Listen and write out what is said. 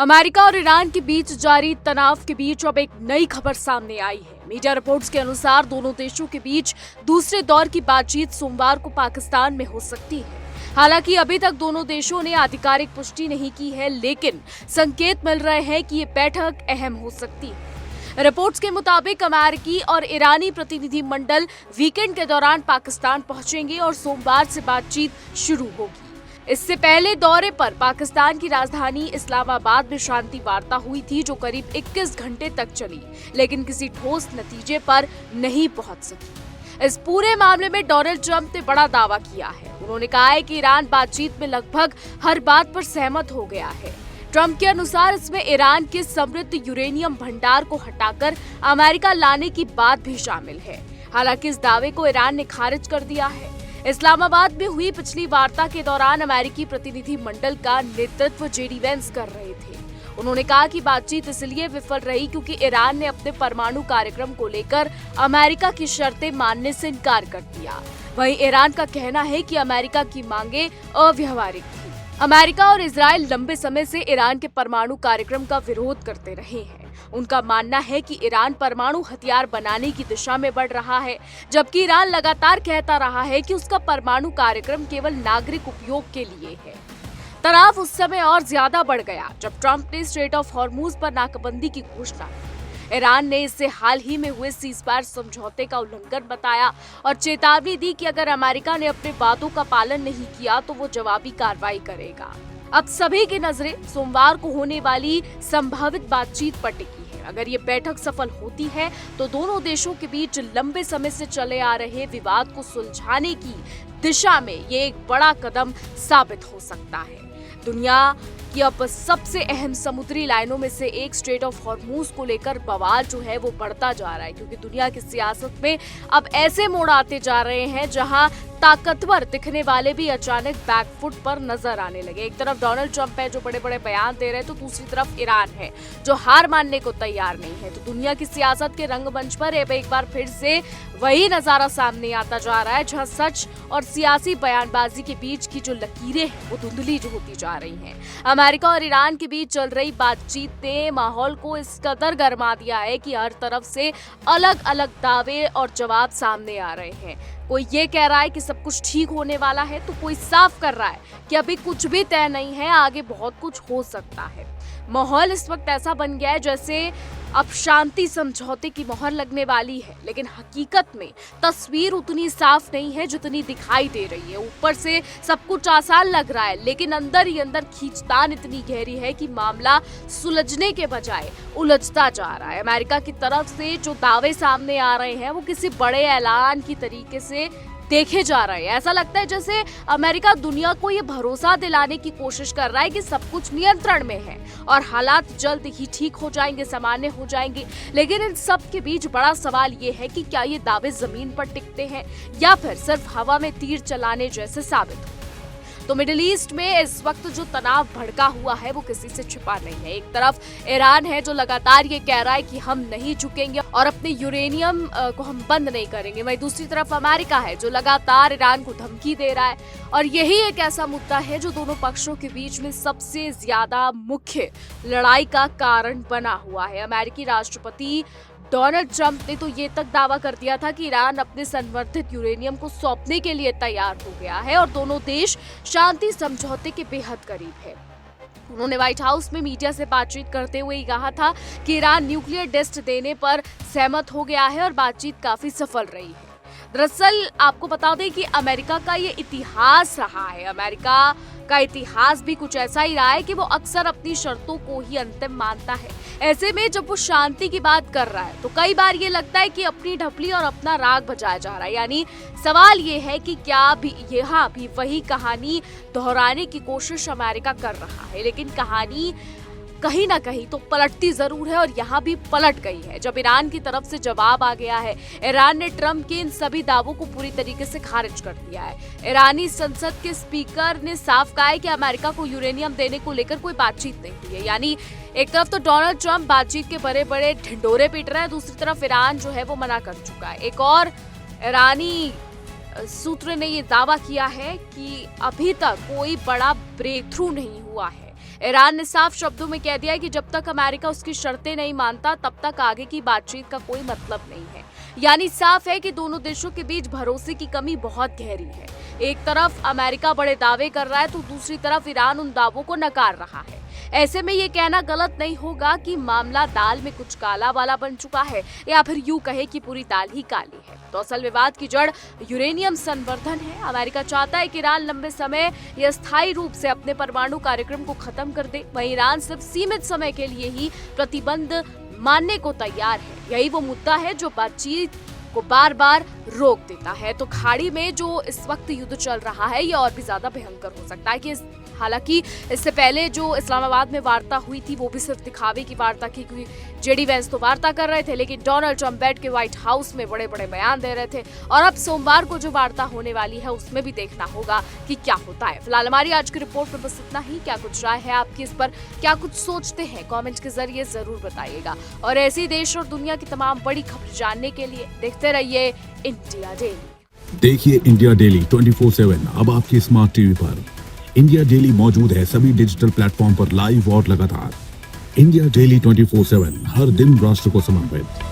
America और Iran के बीच जारी तनाव के बीच अब एक नई खबर सामने आई है। मीडिया रिपोर्ट्स के अनुसार दोनों देशों के बीच दूसरे दौर की बातचीत सोमवार को पाकिस्तान में हो सकती है। हालांकि अभी तक दोनों देशों ने आधिकारिक पुष्टि नहीं की है, लेकिन संकेत मिल रहे हैं कि ये बैठक अहम हो सकती है। रिपोर्ट्स के मुताबिक अमेरिकी और ईरानी प्रतिनिधि मंडल वीकेंड के दौरान पाकिस्तान पहुंचेंगे और सोमवार से बातचीत शुरू होगी। इससे पहले दौरे पर पाकिस्तान की राजधानी इस्लामाबाद में शांति वार्ता हुई थी, जो करीब 21 घंटे तक चली, लेकिन किसी ठोस नतीजे पर नहीं पहुंच सकी। इस पूरे मामले में डोनाल्ड ट्रंप ने बड़ा दावा किया है। उन्होंने कहा है कि ईरान बातचीत में लगभग हर बात पर सहमत हो गया है। ट्रंप के अनुसार इसमें ईरान के समृद्ध यूरेनियम भंडार को हटाकर अमेरिका लाने की बात भी शामिल है। हालांकि इस दावे को ईरान ने खारिज कर दिया है। इस्लामाबाद में हुई पिछली वार्ता के दौरान अमेरिकी प्रतिनिधि मंडल का नेतृत्व जेडी वेंस कर रहे थे। उन्होंने कहा कि बातचीत इसलिए विफल रही क्योंकि ईरान ने अपने परमाणु कार्यक्रम को लेकर अमेरिका की शर्तें मानने से इनकार कर दिया। वहीं ईरान का कहना है कि अमेरिका की मांगें अव्यावहारिक थी। अमेरिका और इजराइल लंबे समय से ईरान के परमाणु कार्यक्रम का विरोध करते रहे हैं। उनका मानना है कि ईरान परमाणु हथियार बनाने की दिशा में बढ़ रहा है, जबकि ईरान लगातार कहता रहा है कि उसका परमाणु कार्यक्रम केवल नागरिक उपयोग के लिए है। तनाव उस समय और ज्यादा बढ़ गया जब ट्रंप ने स्ट्रेट ऑफ हॉर्मुज पर नाकाबंदी की घोषणा की। ईरान ने इसे हाल ही में हुए सीजफायर समझौते का उल्लंघन बताया और चेतावनी दी कि अगर अमेरिका ने अपने वादों का पालन नहीं किया तो वो जवाबी कार्रवाई करेगा। अब सभी की नजरें सोमवार को होने वाली संभावित बातचीत पर टिकी है। अगर ये बैठक सफल होती है तो दोनों देशों के बीच लंबे समय से चले आ रहे विवाद को सुलझाने की दिशा में ये एक बड़ा कदम साबित हो सकता है। दुनिया की अब सबसे अहम समुद्री लाइनों में से एक स्ट्रेट ऑफ हॉर्मुज को लेकर बवाल जो है वो बढ़ता जा रहा है, क्योंकि दुनिया की सियासत में अब ऐसे मोड़ आते जा रहे हैं जहां ताकतवर दिखने वाले भी अचानक बैकफुट पर नजर आने लगे। एक तरफ डोनाल्ड ट्रंप है जो बड़े बड़े बयान दे रहे हैं, तो दूसरी तरफ ईरान है जो हार मानने को तैयार नहीं है। तो दुनिया की सियासत के रंगमंच पर एक बार फिर से वही नजारा सामने आता जा रहा है, जहां सच और सियासी बयानबाजी के बीच की जो लकीरें हैं वो धुंधली जो होती जा रही हैं। अमेरिका और ईरान के बीच चल रही बातचीत ने माहौल को इस कदर गरमा दिया है कि हर तरफ से अलग अलग दावे और जवाब सामने आ रहे हैं। कोई ये कह रहा है कि सब कुछ ठीक होने वाला है, तो कोई साफ कर रहा है कि अभी कुछ भी तय नहीं है, आगे बहुत कुछ हो सकता है। माहौल इस वक्त ऐसा बन गया है जैसे अब शांति समझौते की मोहर लगने वाली है, लेकिन हकीकत में तस्वीर उतनी साफ नहीं है जितनी दिखाई दे रही है। ऊपर से सब कुछ आसान लग रहा है, लेकिन अंदर ही अंदर खींचतान इतनी गहरी है कि मामला सुलझने के बजाय उलझता जा रहा है। अमेरिका की तरफ से जो दावे सामने आ रहे हैं वो किसी बड़े ऐलान की तरीके से देखे जा रहे हैं। ऐसा लगता है जैसे अमेरिका दुनिया को ये भरोसा दिलाने की कोशिश कर रहा है कि सब कुछ नियंत्रण में है और हालात जल्द ही ठीक हो जाएंगे, सामान्य हो जाएंगे। लेकिन इन सब के बीच बड़ा सवाल ये है कि क्या ये दावे जमीन पर टिकते हैं या फिर सिर्फ हवा में तीर चलाने जैसे साबित हो। तो मिडिल ईस्ट में इस वक्त जो तनाव भड़का हुआ है वो किसी से छिपा नहीं है। एक तरफ ईरान है जो लगातार ये कह रहा है कि हम नहीं झुकेंगे और अपने यूरेनियम को हम बंद नहीं करेंगे। वहीं दूसरी तरफ अमेरिका है जो लगातार ईरान को धमकी दे रहा है। और यही एक ऐसा मुद्दा है जो दोनों पक्षों के बीच में सबसे ज्यादा मुख्य लड़ाई का कारण बना हुआ है। अमेरिकी राष्ट्रपति डोनाल्ड ट्रंप ने तो ये तक दावा कर दिया था कि ईरान अपने संवर्धित यूरेनियम को सौंपने के लिए तैयार हो गया है और दोनों देश शांति समझौते के बेहद करीब है। उन्होंने व्हाइट हाउस में मीडिया से बातचीत करते हुए कहा था कि ईरान न्यूक्लियर टेस्ट देने पर सहमत हो गया है और बातचीत काफी सफल रही है। दरअसल आपको बता दें कि अमेरिका का ये इतिहास रहा है। अमेरिका का इतिहास भी कुछ ऐसा ही रहा है कि वो अक्सर अपनी शर्तों को ही अंतिम मानता है। ऐसे में जब वो शांति की बात कर रहा है तो कई बार ये लगता है कि अपनी ढपली और अपना राग बजाया जा रहा है। यानी सवाल ये है कि क्या भी यहाँ भी वही कहानी दोहराने की कोशिश अमेरिका कर रहा है, लेकिन कहानी कहीं ना कहीं तो पलटती जरूर है और यहाँ भी पलट गई है जब ईरान की तरफ से जवाब आ गया है। ईरान ने ट्रंप के इन सभी दावों को पूरी तरीके से खारिज कर दिया है। ईरानी संसद के स्पीकर ने साफ कहा है कि अमेरिका को यूरेनियम देने को लेकर कोई बातचीत नहीं हुई है। यानी एक तरफ तो डोनाल्ड ट्रंप बातचीत के बड़े बड़े ढिंडोरे पीट रहा है, दूसरी तरफ ईरान जो है वो मना कर चुका है। एक और ईरानी सूत्र ने ये दावा किया है कि अभी तक कोई बड़ा ब्रेक थ्रू नहीं हुआ है। ईरान ने साफ शब्दों में कह दिया है कि जब तक अमेरिका उसकी शर्तें नहीं मानता तब तक आगे की बातचीत का कोई मतलब नहीं है। यानी साफ है कि दोनों देशों के बीच भरोसे की कमी बहुत गहरी है। एक तरफ अमेरिका बड़े दावे कर रहा है तो दूसरी तरफ ईरान उन दावों को नकार रहा है। ऐसे में ये कहना गलत नहीं होगा कि मामला दाल में कुछ काला वाला बन चुका है या फिर यूं कहे कि पूरी दाल ही काली है। तो असल विवाद की जड़ यूरेनियम संवर्धन है। अमेरिका चाहता है कि ईरान लंबे समय या स्थायी रूप से अपने परमाणु कार्यक्रम को खत्म कर दे। वहीं ईरान सिर्फ सीमित समय के लिए ही प्रतिबंध मानने को तैयार है। यही वो मुद्दा है जो बातचीत को बार बार रोक देता है। तो खाड़ी में जो इस वक्त युद्ध चल रहा है ये और भी ज्यादा भयंकर हो सकता है कि हालांकि इससे पहले जो इस्लामाबाद में वार्ता हुई थी वो भी सिर्फ दिखावे की वार्ता की, क्योंकि जेडी वैंस तो वार्ता कर रहे थे लेकिन डोनाल्ड ट्रंप बैठ के व्हाइट हाउस में बड़े बड़े बयान दे रहे थे। और अब सोमवार को जो वार्ता होने वाली है उसमें भी देखना होगा कि क्या होता है। फिलहाल हमारी आज की रिपोर्ट में बस इतना ही। क्या कुछ राय है आपकी इस पर, क्या कुछ सोचते हैं, कॉमेंट के जरिए जरूर बताइएगा। और ऐसी देश और दुनिया की तमाम बड़ी खबर जानने के लिए देखते रहिए इंडिया डेली। देखिए इंडिया डेली 24/7 अब आपके स्मार्ट टीवी पर। इंडिया डेली मौजूद है सभी डिजिटल प्लेटफॉर्म पर लाइव और लगातार। इंडिया डेली 24/7 हर दिन राष्ट्र को समर्पित।